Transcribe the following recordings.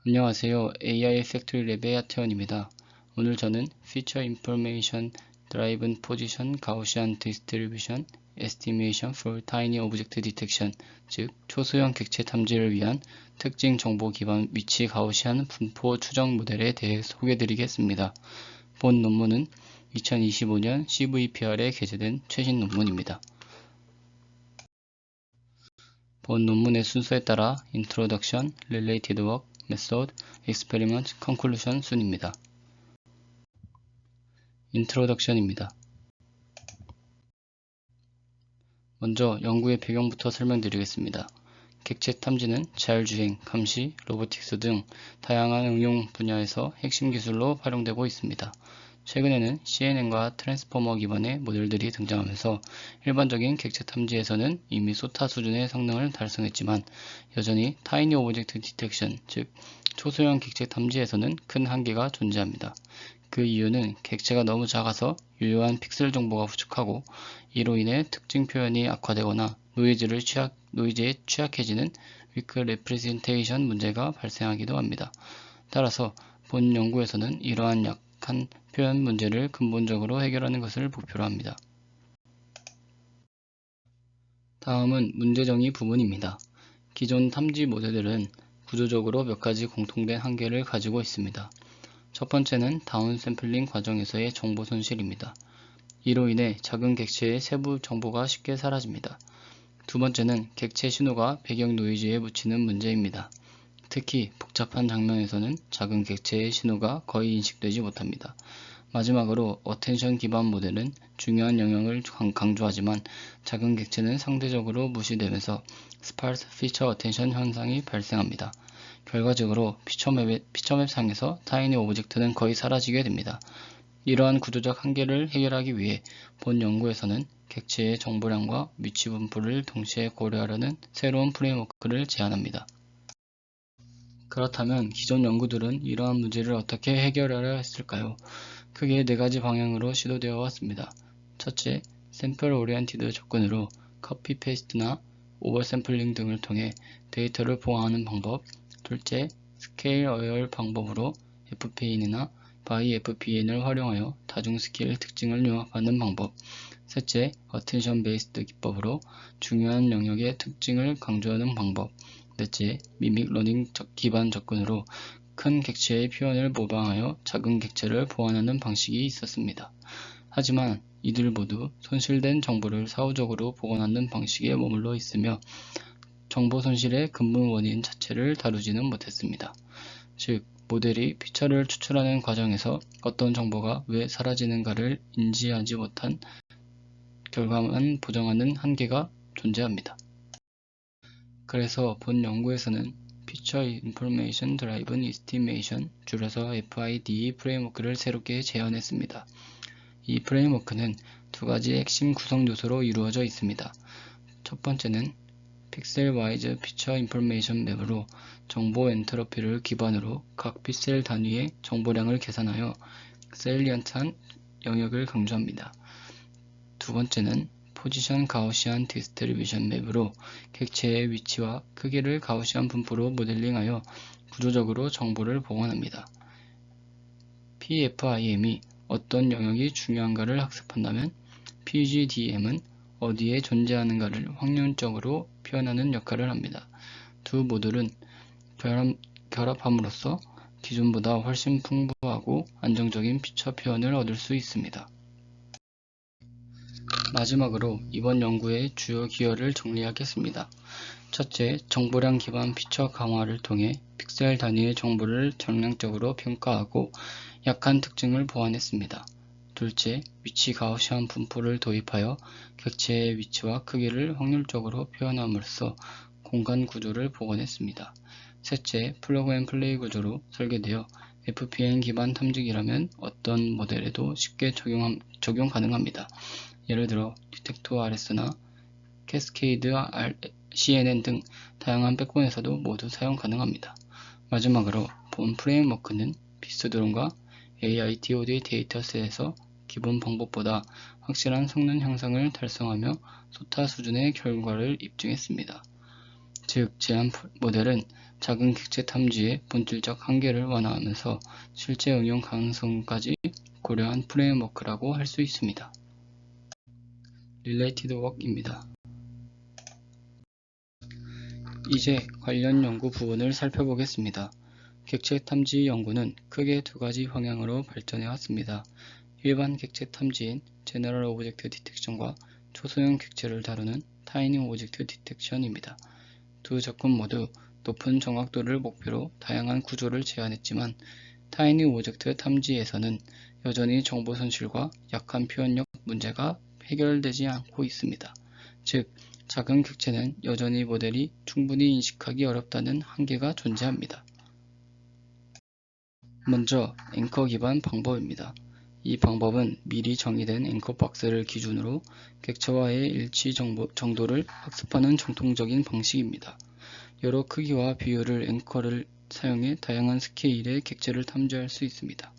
안녕하세요. AI 팩토리 랩의 하태원입니다. 오늘 저는 Feature Information Driven Position Gaussian Distribution Estimation for Tiny Object Detection, 즉 초소형 객체 탐지를 위한 특징 정보 기반 위치 가우시안 분포 추정 모델에 대해 소개드리겠습니다. 본 논문은 2025년 CVPR에 게재된 최신 논문입니다. 본 논문의 순서에 따라 Introduction, Related Work, Method, Experiment, Conclusion 순입니다. 인트로덕션입니다. 먼저 연구의 배경부터 설명드리겠습니다. 객체 탐지는 자율주행, 감시, 로보틱스 등 다양한 응용 분야에서 핵심 기술로 활용되고 있습니다. 최근에는 CNN과 트랜스포머 기반의 모델들이 등장하면서 일반적인 객체 탐지에서는 이미 소타 수준의 성능을 달성했지만 여전히 타이니 오브젝트 디텍션, 즉 초소형 객체 탐지에서는 큰 한계가 존재합니다. 그 이유는 객체가 너무 작아서 유효한 픽셀 정보가 부족하고 이로 인해 특징 표현이 악화되거나 노이즈에 취약해지는 위크 레프레젠테이션 문제가 발생하기도 합니다. 따라서 본 연구에서는 이러한 약한 표현 문제를 근본적으로 해결하는 것을 목표로 합니다. 다음은 문제 정의 부분입니다. 기존 탐지 모델들은 구조적으로 몇 가지 공통된 한계를 가지고 있습니다. 첫 번째는 다운샘플링 과정에서의 정보 손실입니다. 이로 인해 작은 객체의 세부 정보가 쉽게 사라집니다. 두 번째는 객체 신호가 배경 노이즈에 묻히는 문제입니다. 특히 복잡한 장면에서는 작은 객체의 신호가 거의 인식되지 못합니다. 마지막으로 어텐션 기반 모델은 중요한 영역을 강조하지만 작은 객체는 상대적으로 무시되면서 스파르스 피처 어텐션 현상이 발생합니다. 결과적으로 피처맵 상에서 타이니 오브젝트는 거의 사라지게 됩니다. 이러한 구조적 한계를 해결하기 위해 본 연구에서는 객체의 정보량과 위치 분포를 동시에 고려하려는 새로운 프레임워크를 제안합니다. 그렇다면 기존 연구들은 이러한 문제를 어떻게 해결하려 했을까요? 크게 네 가지 방향으로 시도되어 왔습니다. 첫째, 샘플 오리엔티드 접근으로 커피 페이스트나 오버샘플링 등을 통해 데이터를 보완하는 방법. 둘째, 스케일 어웨어 방법으로 FPN이나 바이 FPN을 활용하여 다중 스케일 특징을 융합하는 방법. 셋째, 어텐션 베이스드 기법으로 중요한 영역의 특징을 강조하는 방법. 넷째, 미믹 러닝 기반 접근으로 큰 객체의 표현을 모방하여 작은 객체를 보완하는 방식이 있었습니다. 하지만 이들 모두 손실된 정보를 사후적으로 복원하는 방식에 머물러 있으며 정보 손실의 근본 원인 자체를 다루지는 못했습니다. 즉, 모델이 피처를 추출하는 과정에서 어떤 정보가 왜 사라지는가를 인지하지 못한 결과만 보정하는 한계가 존재합니다. 그래서 본 연구에서는 Feature Information Driven Estimation, 줄여서 FIDE 프레임워크를 새롭게 제안했습니다. 이 프레임워크는 두 가지 핵심 구성 요소로 이루어져 있습니다. 첫 번째는 픽셀 와이즈 피처 인포메이션 맵으로 정보 엔트로피를 기반으로 각 픽셀 단위의 정보량을 계산하여 세일리언트한 영역을 강조합니다. 두 번째는 포지션 가우시안 디스트리뷰션 맵으로 객체의 위치와 크기를 가우시안 분포로 모델링하여 구조적으로 정보를 복원합니다. PFIM이 어떤 영역이 중요한가를 학습한다면 PGDM은 어디에 존재하는가를 확률적으로 표현하는 역할을 합니다. 두 모듈은 결합함으로써 기존보다 훨씬 풍부하고 안정적인 피처 표현을 얻을 수 있습니다. 마지막으로 이번 연구의 주요 기여를 정리하겠습니다. 첫째, 정보량 기반 피처 강화를 통해 픽셀 단위의 정보를 정량적으로 평가하고 약한 특징을 보완했습니다. 둘째, 위치 가우시안 분포를 도입하여 객체의 위치와 크기를 확률적으로 표현함으로써 공간 구조를 복원했습니다. 셋째, 플러그 앤 플레이 구조로 설계되어 FPN 기반 탐지기라면 어떤 모델에도 쉽게 적용 가능합니다. 예를 들어 디텍토 RS나 캐스케이드 CNN 등 다양한 백본에서도 모두 사용 가능합니다. 마지막으로 본 프레임워크는 비스드론과 AITOD 데이터셋에서 기본 방법보다 확실한 성능 향상을 달성하며 소타 수준의 결과를 입증했습니다. 즉, 제안 모델은 작은 객체 탐지의 본질적 한계를 완화하면서 실제 응용 가능성까지 고려한 프레임워크라고 할 수 있습니다. Related Work입니다. 이제 관련 연구 부분을 살펴보겠습니다. 객체 탐지 연구는 크게 두 가지 방향으로 발전해 왔습니다. 일반 객체 탐지인 General Object Detection과 초소형 객체를 다루는 Tiny Object Detection입니다. 두 접근 모두 높은 정확도를 목표로 다양한 구조를 제안했지만 타이니 오브젝트 탐지에서는 여전히 정보 손실과 약한 표현력 문제가 해결되지 않고 있습니다. 즉, 작은 객체는 여전히 모델이 충분히 인식하기 어렵다는 한계가 존재합니다. 먼저 앵커 기반 방법입니다. 이 방법은 미리 정의된 앵커 박스를 기준으로 객체와의 일치 정도를 학습하는 정통적인 방식입니다. 여러 크기와 비율의 앵커를 사용해 다양한 스케일의 객체를 탐지할 수 있습니다.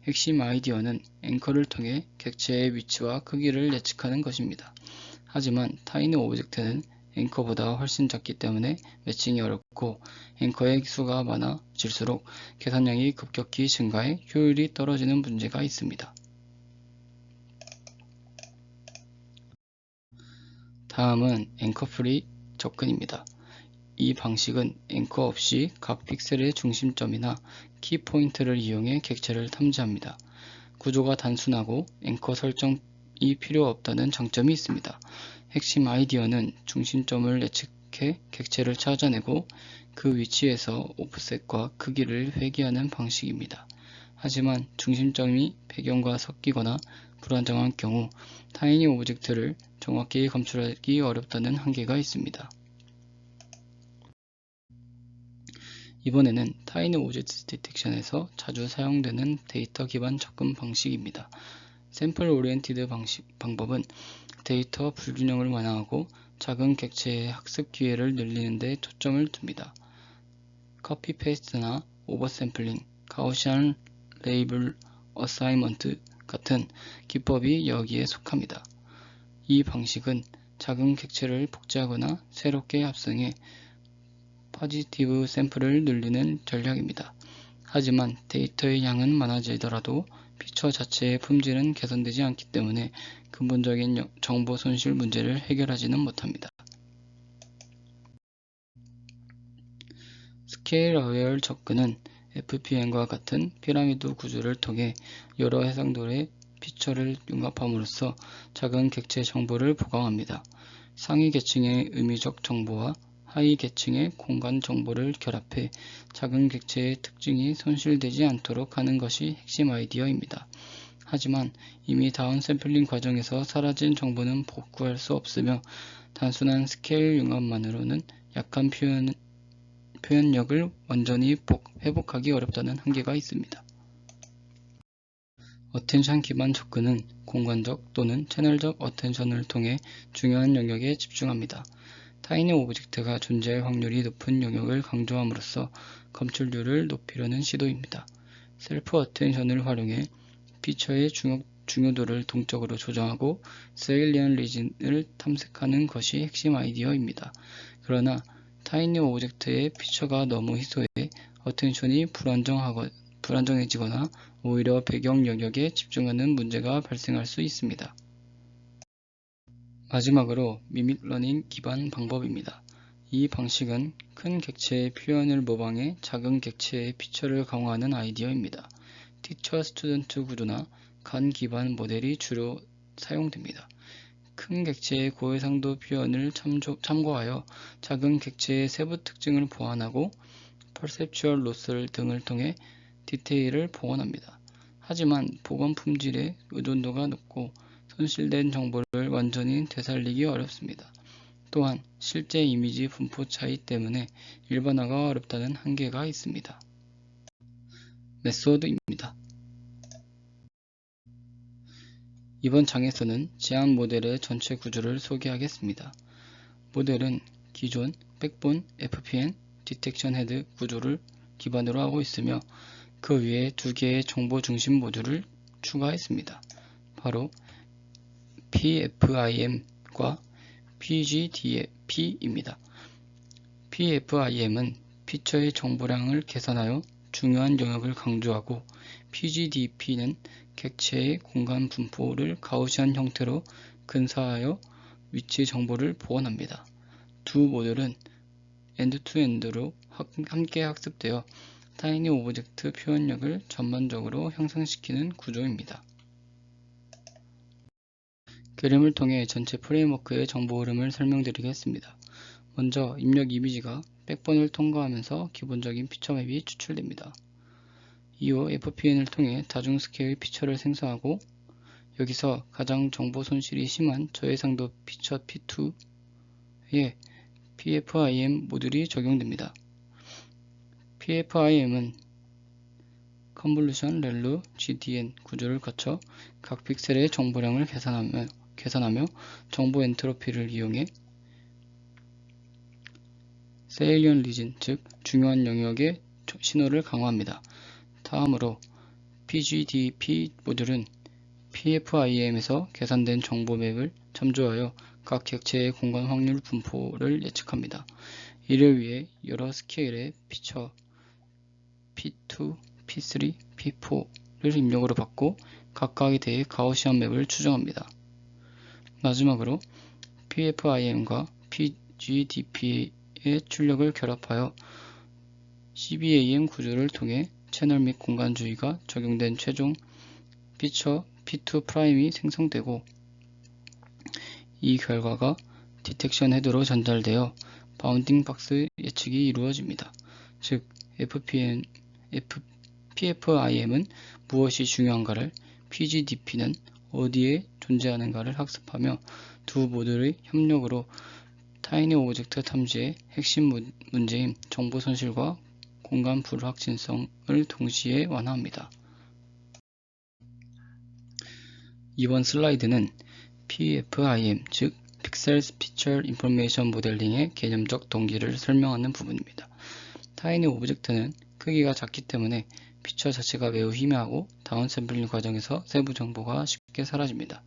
핵심 아이디어는 앵커를 통해 객체의 위치와 크기를 예측하는 것입니다. 하지만 타이니 오브젝트는 앵커보다 훨씬 작기 때문에 매칭이 어렵고 앵커의 수가 많아질수록 계산량이 급격히 증가해 효율이 떨어지는 문제가 있습니다. 다음은 앵커 프리 접근입니다. 이 방식은 앵커 없이 각 픽셀의 중심점이나 키포인트를 이용해 객체를 탐지합니다. 구조가 단순하고 앵커 설정이 필요 없다는 장점이 있습니다. 핵심 아이디어는 중심점을 예측해 객체를 찾아내고 그 위치에서 오프셋과 크기를 회귀하는 방식입니다. 하지만 중심점이 배경과 섞이거나 불안정한 경우 타이니 오브젝트를 정확히 검출하기 어렵다는 한계가 있습니다. 이번에는 타이니 오브젝트 디텍션에서 자주 사용되는 데이터 기반 접근 방식입니다. 샘플 오리엔티드 방법은 데이터 불균형을 완화하고 작은 객체의 학습 기회를 늘리는 데 초점을 둡니다. 커피 페이스트나 오버샘플링, 가우시안 레이블 어사이먼트 같은 기법이 여기에 속합니다. 이 방식은 작은 객체를 복제하거나 새롭게 합성해 포지티브 샘플을 늘리는 전략입니다. 하지만 데이터의 양은 많아지더라도 피처 자체의 품질은 개선되지 않기 때문에 근본적인 정보 손실 문제를 해결하지는 못합니다. 스케일 어웨어 접근은 FPN과 같은 피라미드 구조를 통해 여러 해상도의 피처를 융합함으로써 작은 객체 정보를 보강합니다. 상위 계층의 의미적 정보와 하위 계층의 공간 정보를 결합해 작은 객체의 특징이 손실되지 않도록 하는 것이 핵심 아이디어입니다. 하지만 이미 다운 샘플링 과정에서 사라진 정보는 복구할 수 없으며 단순한 스케일 융합만으로는 약한 표현력을 완전히 회복하기 어렵다는 한계가 있습니다. 어텐션 기반 접근은 공간적 또는 채널적 어텐션을 통해 중요한 영역에 집중합니다. 타이니 오브젝트가 존재할 확률이 높은 영역을 강조함으로써 검출률을 높이려는 시도입니다. 셀프 어텐션을 활용해 피처의 중요도를 동적으로 조정하고 세일리언 리진을 탐색하는 것이 핵심 아이디어입니다. 그러나 타이니 오브젝트의 피처가 너무 희소해 어텐션이 불안정해지거나 오히려 배경 영역에 집중하는 문제가 발생할 수 있습니다. 마지막으로 미믹 러닝 기반 방법입니다. 이 방식은 큰 객체의 표현을 모방해 작은 객체의 피처를 강화하는 아이디어입니다. 티처 스튜던트 구조나 간 기반 모델이 주로 사용됩니다. 큰 객체의 고해상도 표현을 참고하여 작은 객체의 세부 특징을 보완하고 퍼셉추얼 로스 등을 통해 디테일을 복원합니다. 하지만 복원 품질의 의존도가 높고 손실된 정보를 완전히 되살리기 어렵습니다. 또한 실제 이미지 분포 차이 때문에 일반화가 어렵다는 한계가 있습니다. 메소드입니다. 이번 장에서는 제안 모델의 전체 구조를 소개하겠습니다. 모델은 기존 백본 FPN 디텍션 헤드 구조를 기반으로 하고 있으며 그 위에 두 개의 정보 중심 모듈을 추가했습니다. 바로 PFIM과 PGDP입니다. PFIM은 피처의 정보량을 계산하여 중요한 영역을 강조하고 PGDP는 객체의 공간 분포를 가우시안 형태로 근사하여 위치 정보를 보완합니다. 두 모듈은 엔드-투-엔드로 함께 학습되어 타이니 오브젝트 표현력을 전반적으로 향상시키는 구조입니다. 그림을 통해 전체 프레임워크의 정보 흐름을 설명드리겠습니다. 먼저 입력 이미지가 백번을 통과하면서 기본적인 피처 맵이 추출됩니다. 이후 FPN을 통해 다중 스케일 피처를 생성하고 여기서 가장 정보 손실이 심한 저해상도 피처 P2에 PFIM 모듈이 적용됩니다. PFIM은 컨볼루션, 렐루, GDN 구조를 거쳐 각 픽셀의 정보량을 계산하며 정보 엔트로피를 이용해 세일리언 리진, 즉 중요한 영역의 신호를 강화합니다. 다음으로 PGDP 모듈은 PFIM에서 계산된 정보 맵을 참조하여 각 객체의 공간 확률 분포를 예측합니다. 이를 위해 여러 스케일의 피처 P2, P3, P4를 입력으로 받고 각각에 대해 가우시안 맵을 추정합니다. 마지막으로 PFIM과 PGDP의 출력을 결합하여 CBAM 구조를 통해 채널 및 공간주의가 적용된 최종 피처 P2 프라임이 생성되고 이 결과가 디텍션 헤드로 전달되어 바운딩 박스 예측이 이루어집니다. 즉 PFIM은 무엇이 중요한가를, PGDP는 어디에 존재하는가를 학습하며 두 모듈의 협력으로 타이니 오브젝트 탐지의 핵심 문제인 정보 손실과 공간 불확실성을 동시에 완화합니다. 이번 슬라이드는 PFIM, 즉 Pixels Picture Information Modeling의 개념적 동기를 설명하는 부분입니다. 타이니 오브젝트는 크기가 작기 때문에 피처 자체가 매우 희미하고 다운샘플링 과정에서 세부 정보가 쉽게 사라집니다.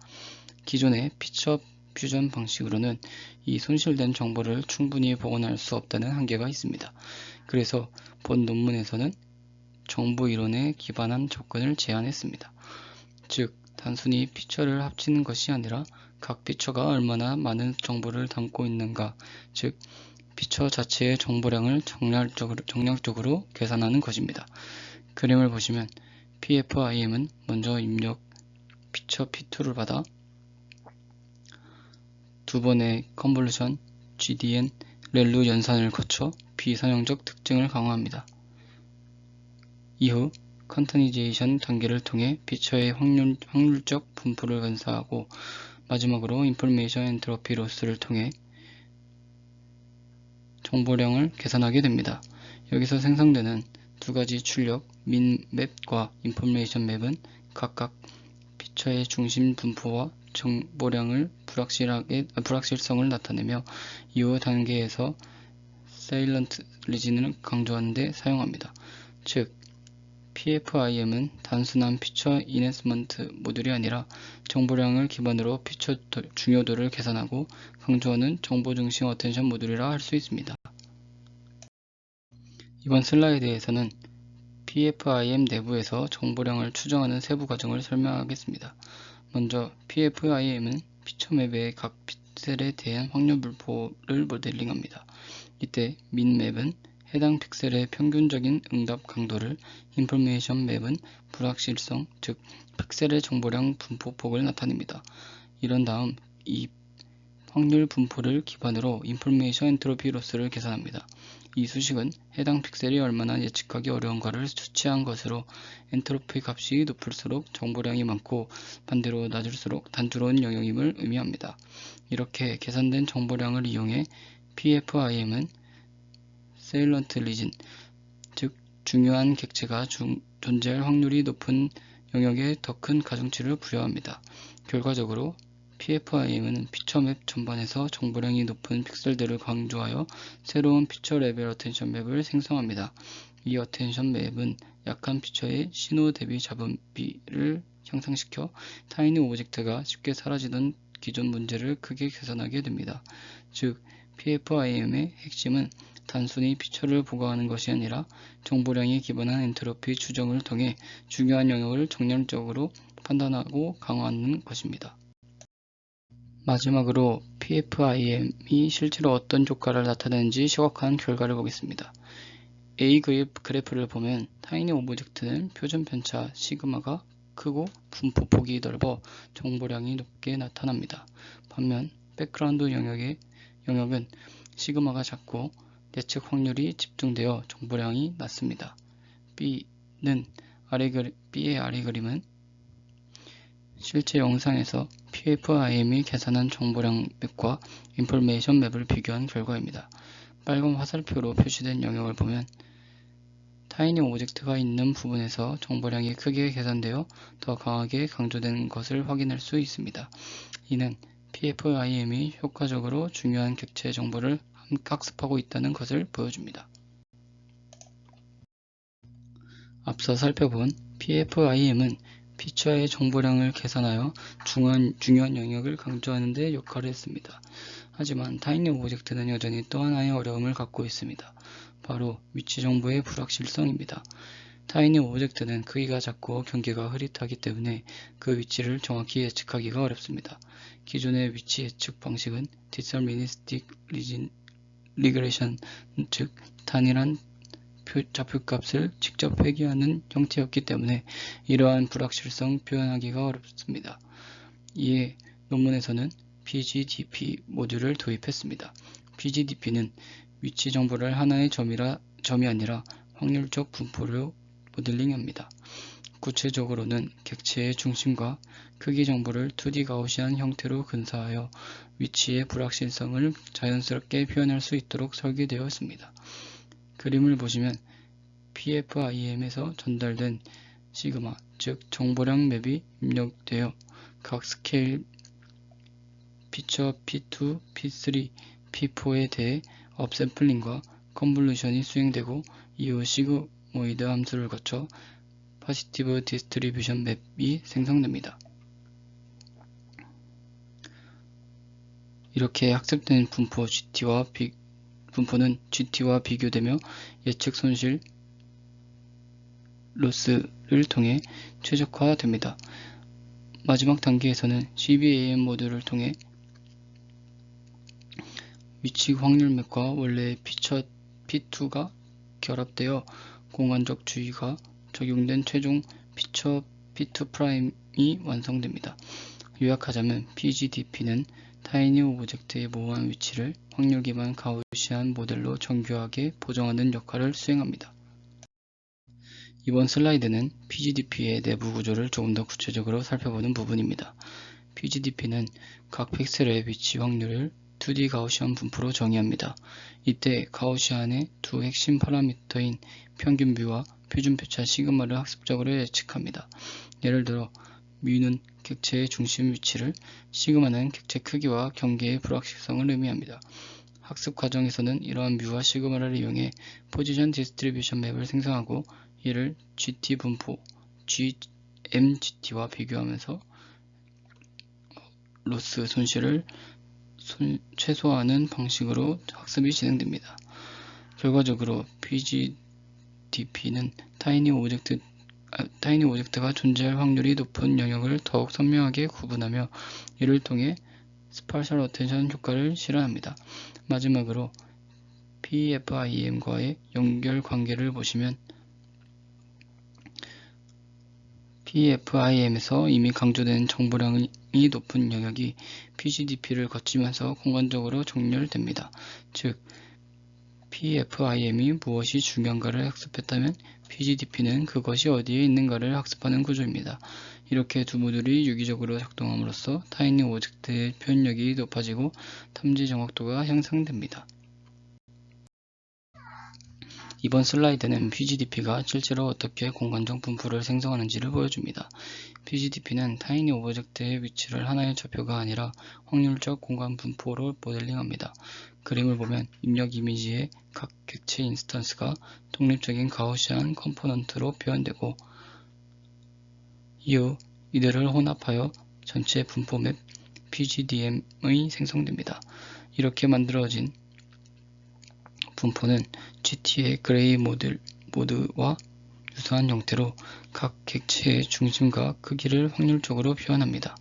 기존의 피처 퓨전 방식으로는 이 손실된 정보를 충분히 복원할 수 없다는 한계가 있습니다. 그래서 본 논문에서는 정보 이론에 기반한 접근을 제안했습니다. 즉, 단순히 피처를 합치는 것이 아니라 각 피처가 얼마나 많은 정보를 담고 있는가, 즉 피처 자체의 정보량을 정량적으로 계산하는 것입니다. 그림을 보시면 PFIM은 먼저 입력 피처 P2를 받아 두 번의 컨볼루션, GDN, 렐루 연산을 거쳐 비선형적 특징을 강화합니다. 이후 컨테니제이션 단계를 통해 피처의 확률적 분포를 근사하고 마지막으로 인포메이션 엔트로피 로스를 통해 정보량을 계산하게 됩니다. 여기서 생성되는 두 가지 출력, 민 맵과 인포메이션 맵은 각각 피처의 중심 분포와 정보량을 불확실성을 나타내며 이후 단계에서 세일런트 리진을 강조하는 데 사용합니다. 즉, PFIM은 단순한 피처 이낸스먼트 모듈이 아니라 정보량을 기반으로 피처 중요도를 계산하고 강조하는 정보 중심 어텐션 모듈이라 할 수 있습니다. 이번 슬라이드에서는 PFIM 내부에서 정보량을 추정하는 세부 과정을 설명하겠습니다. 먼저 PFIM은 피처 맵의 각 픽셀에 대한 확률 분포를 모델링합니다. 이때 민 맵은 해당 픽셀의 평균적인 응답 강도를, 인포메이션 맵은 불확실성, 즉 픽셀의 정보량 분포폭을 나타냅니다. 이런 다음 이 확률 분포를 기반으로 인포메이션 엔트로피 로스를 계산합니다. 이 수식은 해당 픽셀이 얼마나 예측하기 어려운가를 수치한 것으로 엔트로피 값이 높을수록 정보량이 많고 반대로 낮을수록 단조로운 영역임을 의미합니다. 이렇게 계산된 정보량을 이용해 PFIM은 세일런트 리진, 즉 중요한 객체가 존재할 확률이 높은 영역에 더 큰 가중치를 부여합니다. 결과적으로 PFIM은 피처 맵 전반에서 정보량이 높은 픽셀들을 강조하여 새로운 피처 레벨 어텐션 맵을 생성합니다. 이 어텐션 맵은 약한 피처의 신호 대비 잡음비를 향상시켜 타이니 오브젝트가 쉽게 사라지던 기존 문제를 크게 개선하게 됩니다. 즉, PFIM의 핵심은 단순히 피처를 보고하는 것이 아니라 정보량에 기반한 엔트로피 추정을 통해 중요한 영역을 정량적으로 판단하고 강화하는 것입니다. 마지막으로 PFIM이 실제로 어떤 효과를 나타내는지 시각화한 결과를 보겠습니다. A 그래프를 보면 타이니 오브젝트는 표준 편차 시그마가 크고 분포 폭이 넓어 정보량이 높게 나타납니다. 반면 백그라운드 영역은 시그마가 작고 예측 확률이 집중되어 정보량이 낮습니다. B의 아래 그림은 실제 영상에서 PFIM이 계산한 정보량 맵과 인포메이션 맵을 비교한 결과입니다. 빨간 화살표로 표시된 영역을 보면 타이니 오브젝트가 있는 부분에서 정보량이 크게 계산되어 더 강하게 강조되는 것을 확인할 수 있습니다. 이는 PFIM이 효과적으로 중요한 객체 정보를 학습하고 있다는 것을 보여줍니다. 앞서 살펴본 PFIM은 피처의 정보량을 계산하여 중요한 영역을 강조하는 데 역할을 했습니다. 하지만 타이니 오브젝트는 여전히 또 하나의 어려움을 갖고 있습니다. 바로 위치 정보의 불확실성입니다. 타이니 오브젝트는 크기가 작고 경계가 흐릿하기 때문에 그 위치를 정확히 예측하기가 어렵습니다. 기존의 위치 예측 방식은 Deterministic Regression, 즉 단일한 좌표값을 직접 회귀하는 형태였기 때문에 이러한 불확실성 표현하기가 어렵습니다. 이에 논문에서는 PGDP 모듈을 도입했습니다. PGDP는 위치 정보를 하나의 점이 아니라 확률적 분포로 모델링합니다. 구체적으로는 객체의 중심과 크기 정보를 2D 가우시안 형태로 근사하여 위치의 불확실성을 자연스럽게 표현할 수 있도록 설계되어 있습니다. 그림을 보시면 PFIM에서 전달된 시그마, 즉 정보량 맵이 입력되어 각 스케일 피처 P2, P3, P4에 대해 업샘플링과 컨볼루션이 수행되고 이후 시그모이드 함수를 거쳐 포지티브 디스트리뷰션 맵이 생성됩니다. 이렇게 학습된 분포는 GT와 비교되며 예측 손실 로스를 통해 최적화됩니다. 마지막 단계에서는 CBAM 모듈을 통해 위치 확률 맵과 원래의 피처 P2가 결합되어 공간적 주의가 적용된 최종 피처 P2'이 완성됩니다. 요약하자면 PGDP는 타이니 오브젝트의 모호한 위치를 확률 기반 가우시안 모델로 정교하게 보정하는 역할을 수행합니다. 이번 슬라이드는 PGDP의 내부 구조를 조금 더 구체적으로 살펴보는 부분입니다. PGDP는 각 픽셀의 위치 확률을 2D 가우시안 분포로 정의합니다. 이때 가우시안의 두 핵심 파라미터인 평균뷰와 표준표차 시그마를 학습적으로 예측합니다. 예를 들어 뮤는 객체의 중심 위치를, 시그마는 객체 크기와 경계의 불확실성을 의미합니다. 학습 과정에서는 이러한 뮤와 시그마를 이용해 포지션 디스트리뷰션 맵을 생성하고 이를 GT 분포, MGT와 비교하면서 로스 손실을 최소화하는 방식으로 학습이 진행됩니다. 결과적으로 PGDP는 타이니 오브젝트가 존재할 확률이 높은 영역을 더욱 선명하게 구분하며 이를 통해 스파셜 어텐션 효과를 실현합니다. 마지막으로 PFIM과의 연결 관계를 보시면 PFIM에서 이미 강조된 정보량이 높은 영역이 PGDP를 거치면서 공간적으로 정렬됩니다. 즉, PFIM이 무엇이 중요한가를 학습했다면 PGDP는 그것이 어디에 있는가를 학습하는 구조입니다. 이렇게 두 모듈이 유기적으로 작동함으로써 타이니 오브젝트의 표현력이 높아지고 탐지 정확도가 향상됩니다. 이번 슬라이드는 PGDP가 실제로 어떻게 공간적 분포를 생성하는지를 보여줍니다. PGDP는 타이니 오브젝트의 위치를 하나의 좌표가 아니라 확률적 공간 분포로 모델링합니다. 그림을 보면 입력 이미지의 각 객체 인스턴스가 독립적인 가우시안 컴포넌트로 표현되고 이후 이들을 혼합하여 전체 분포 맵 PGDM이 생성됩니다. 이렇게 만들어진 분포는 GTA 그레이 모드와 유사한 형태로 각 객체의 중심과 크기를 확률적으로 표현합니다.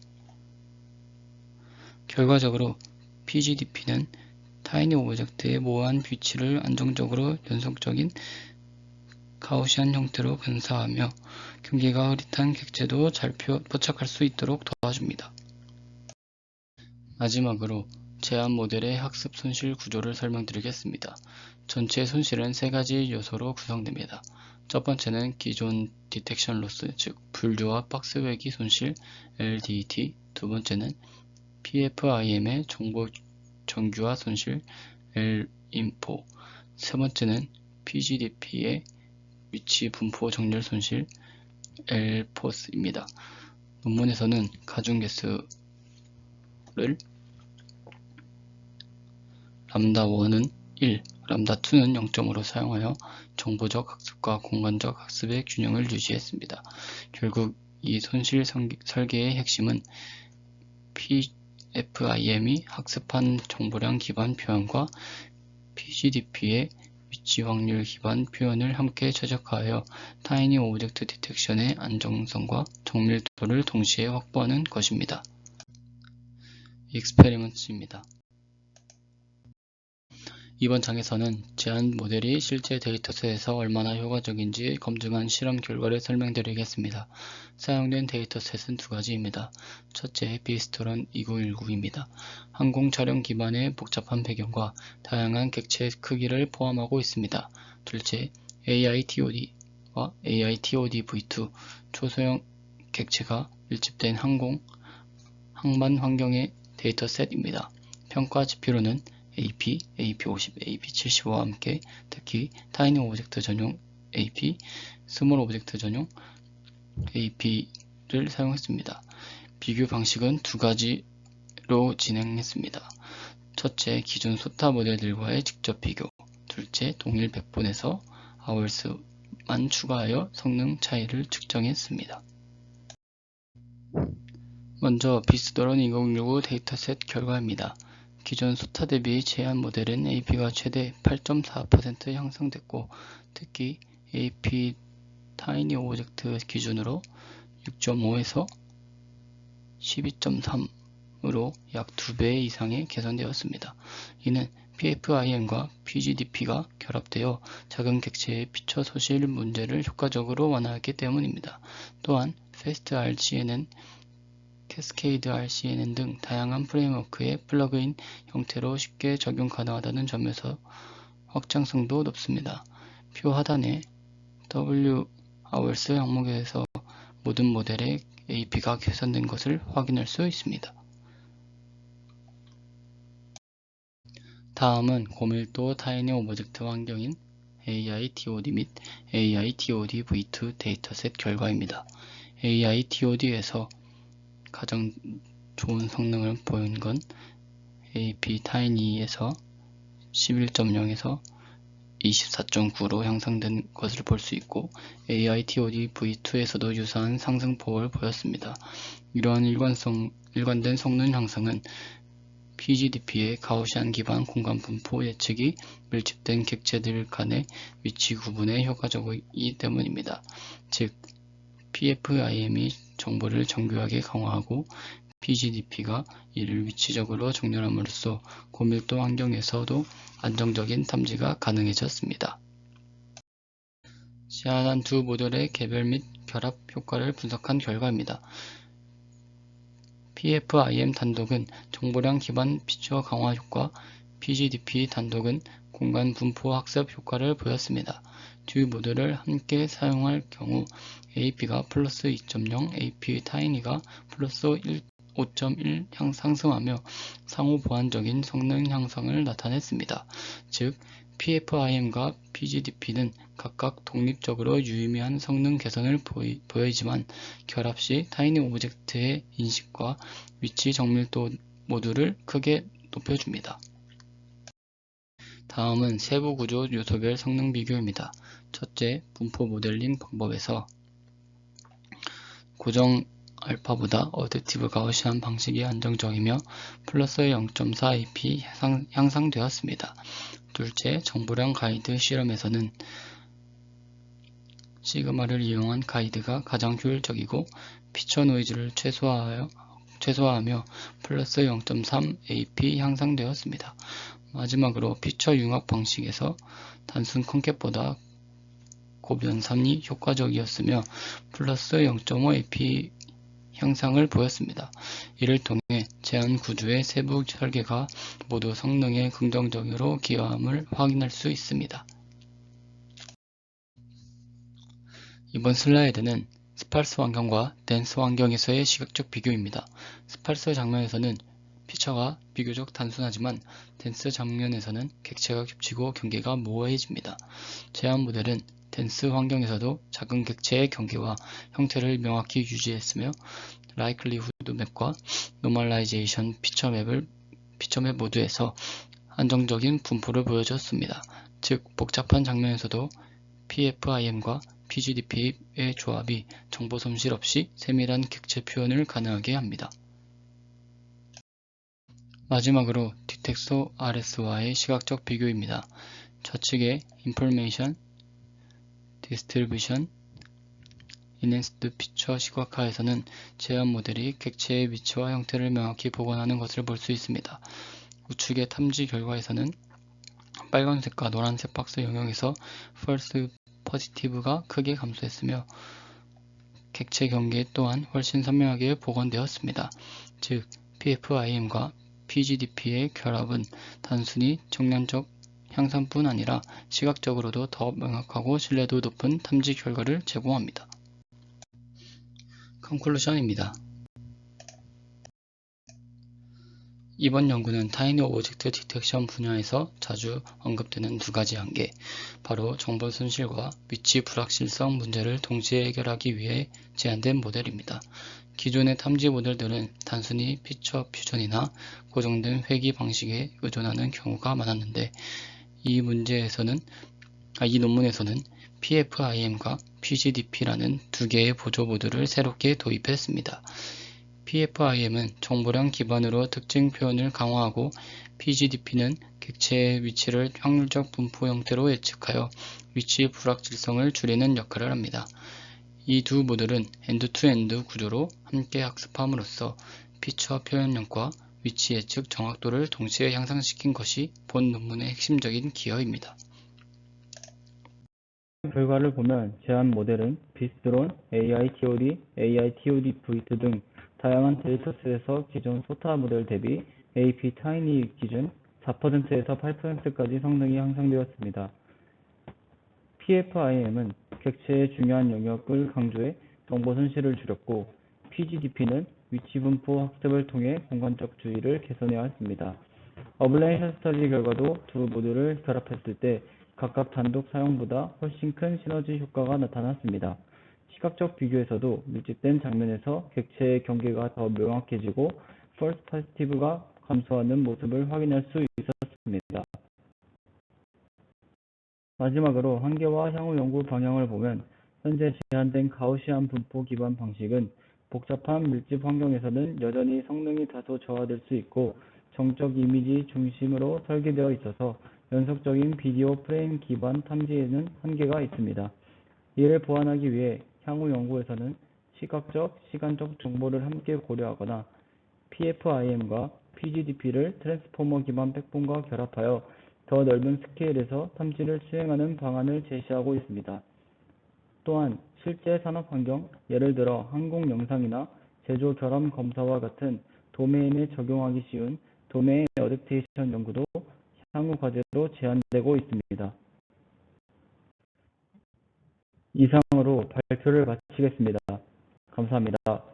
결과적으로 PGDP는 타이니 오브젝트의 모호한 위치를 안정적으로 연속적인 가우시안 형태로 변사하며 경계가 흐릿한 객체도 잘 포착할 수 있도록 도와줍니다. 마지막으로 제한 모델의 학습 손실 구조를 설명드리겠습니다. 전체 손실은 세 가지 요소로 구성됩니다. 첫 번째는 기존 디텍션 로스, 즉 분류와 박스 외기 손실 LDT, 두 번째는 PFIM의 정보 정규화 손실 LINFO, 세 번째는 PGDP의 위치 분포 정렬 손실 LPOS입니다. 논문에서는 가중 개수를 람다1은 1, 람다2는 0.5로 사용하여 정보적 학습과 공간적 학습의 균형을 유지했습니다. 결국 이 손실 설계의 핵심은 PFIM이 학습한 정보량 기반 표현과 PGDP의 위치 확률 기반 표현을 함께 최적화하여 타이니 오브젝트 디텍션의 안정성과 정밀도를 동시에 확보하는 것입니다. 익스페리먼트입니다. 이번 장에서는 제한 모델이 실제 데이터셋에서 얼마나 효과적인지 검증한 실험 결과를 설명드리겠습니다. 사용된 데이터셋은 두 가지입니다. 첫째, 비스토런 2019입니다. 항공 촬영 기반의 복잡한 배경과 다양한 객체 크기를 포함하고 있습니다. 둘째, AITOD와 AITOD-V2 초소형 객체가 밀집된 항만 환경의 데이터셋입니다. 평가 지표로는 AP, AP50, AP75와 함께 특히 타이니 오브젝트 전용 AP, 스몰 오브젝트 전용 AP를 사용했습니다. 비교 방식은 두 가지로 진행했습니다. 첫째, 기존 소타 모델들과의 직접 비교. 둘째, 동일 백본에서 아월스만 추가하여 성능 차이를 측정했습니다. 먼저 비스도런 2019 데이터셋 결과입니다. 기존 소타 대비 제한 모델은 AP가 최대 8.4% 향상됐고 특히 AP 타이니 오브젝트 기준으로 6.5에서 12.3으로 약 2배 이상의 개선되었습니다. 이는 PFIM과 PGDP가 결합되어 작은 객체의 피처 소실 문제를 효과적으로 완화했기 때문입니다. 또한 패스트 RCNN, 캐스케이드 RCNN 등 다양한 프레임워크의 플러그인 형태로 쉽게 적용 가능하다는 점에서 확장성도 높습니다. 표 하단의 W-hours 항목에서 모든 모델의 AP가 개선된 것을 확인할 수 있습니다. 다음은 고밀도 타이니 오브젝트 환경인 AITOD 및 AITOD-V2 데이터셋 결과입니다. AITOD에서 가장 좋은 성능을 보인 건 AP 타이니에서 11.0에서 24.9로 향상된 것을 볼 수 있고 AITOD-V2에서도 유사한 상승폭을 보였습니다. 이러한 일관된 성능 향상은 PGDP의 가우시안 기반 공간 분포 예측이 밀집된 객체들 간의 위치 구분에 효과적이기 때문입니다. 즉, PFIM이 정보를 정교하게 강화하고 PGDP가 이를 위치적으로 정렬함으로써 고밀도 환경에서도 안정적인 탐지가 가능해졌습니다. 제안한 두 모델의 개별 및 결합 효과를 분석한 결과입니다. PFIM 단독은 정보량 기반 피처 강화 효과, PGDP 단독은 공간 분포 학습 효과를 보였습니다. 두 모델을 함께 사용할 경우 AP가 플러스 2.0, AP 타이니가 플러스 5.1 상승하며 상호 보완적인 성능 향상을 나타냈습니다. 즉, PFIM과 PGDP는 각각 독립적으로 유의미한 성능 개선을 보이지만 결합 시 타이니 오브젝트의 인식과 위치 정밀도 모두를 크게 높여줍니다. 다음은 세부 구조 요소별 성능 비교입니다. 첫째, 분포 모델링 방법에서 고정 알파보다 어댑티브 가우시안 방식이 안정적이며 플러스 0.4 AP 향상되었습니다. 둘째, 정보량 가이드 실험에서는 시그마를 이용한 가이드가 가장 효율적이고 피처 노이즈를 최소화하며 플러스 0.3 AP 향상되었습니다. 마지막으로 피처 융합 방식에서 단순 컨캡보다 곱연산이 효과적이었으며 플러스 0.5 AP 향상을 보였습니다. 이를 통해 제한 구조의 세부 설계가 모두 성능에 긍정적으로 기여함을 확인할 수 있습니다. 이번 슬라이드는 스팔스 환경과 댄스 환경에서의 시각적 비교입니다. 스팔스 장면에서는 피처가 비교적 단순하지만 댄스 장면에서는 객체가 겹치고 경계가 모호해집니다. 제한 모델은 댄스 환경에서도 작은 객체의 경계와 형태를 명확히 유지했으며 라이클리후드 맵과 노멀라이제이션 피처맵 모두에서 안정적인 분포를 보여줬습니다. 즉, 복잡한 장면에서도 PFIM과 PGDP의 조합이 정보 손실 없이 세밀한 객체 표현을 가능하게 합니다. 마지막으로 디텍소 RS와의 시각적 비교입니다. 좌측의 Information Distribution Enhanced Picture 시각화에서는 제한 모델이 객체의 위치와 형태를 명확히 복원하는 것을 볼 수 있습니다. 우측의 탐지 결과에서는 빨간색과 노란색 박스 영역에서 False Positive가 크게 감소했으며 객체 경계 또한 훨씬 선명하게 복원되었습니다. 즉, PFIM과 PGDP의 결합은 단순히 정량적 향상뿐 아니라 시각적으로도 더 명확하고 신뢰도 높은 탐지 결과를 제공합니다. 컨클루션입니다. 이번 연구는 타이니 오브젝트 디텍션 분야에서 자주 언급되는 두 가지 한계, 바로 정보 손실과 위치 불확실성 문제를 동시에 해결하기 위해 제안된 모델입니다. 기존의 탐지 모델들은 단순히 피처 퓨전이나 고정된 회귀 방식에 의존하는 경우가 많았는데 이 논문에서는 PFIM과 PGDP라는 두 개의 보조 모듈을 새롭게 도입했습니다. PFIM은 정보량 기반으로 특징 표현을 강화하고 PGDP는 객체의 위치를 확률적 분포 형태로 예측하여 위치 불확실성을 줄이는 역할을 합니다. 이 두 모듈은 엔드-투-엔드 구조로 함께 학습함으로써 피처 표현력과 위치 예측 정확도를 동시에 향상시킨 것이 본 논문의 핵심적인 기여입니다. 결과를 보면 제한 모델은 비스트론, AITOD, AITOD-V2 등 다양한 데이터셋에서 기존 소타 모델 대비 AP 타이니 기준 4%에서 8%까지 성능이 향상되었습니다. PFIM은 객체의 중요한 영역을 강조해 정보 손실을 줄였고 PGDP는 위치 분포 학습을 통해 공간적 주의를 개선하였습니다. 어블레이션 스터디 결과도 두 모듈을 결합했을 때 각각 단독 사용보다 훨씬 큰 시너지 효과가 나타났습니다. 시각적 비교에서도 밀집된 장면에서 객체의 경계가 더 명확해지고 false positive가 감소하는 모습을 확인할 수 있었습니다. 마지막으로 한계와 향후 연구 방향을 보면 현재 제한된 가우시안 분포 기반 방식은 복잡한 밀집 환경에서는 여전히 성능이 다소 저하될 수 있고 정적 이미지 중심으로 설계되어 있어서 연속적인 비디오 프레임 기반 탐지에는 한계가 있습니다. 이를 보완하기 위해 향후 연구에서는 시각적, 시간적 정보를 함께 고려하거나 PFIM과 PGDP를 트랜스포머 기반 백본과 결합하여 더 넓은 스케일에서 탐지를 수행하는 방안을 제시하고 있습니다. 또한 실제 산업 환경, 예를 들어 항공 영상이나 제조 결함 검사와 같은 도메인에 적용하기 쉬운 도메인 어댑테이션 연구도 향후 과제로 제안되고 있습니다. 이상으로 발표를 마치겠습니다. 감사합니다.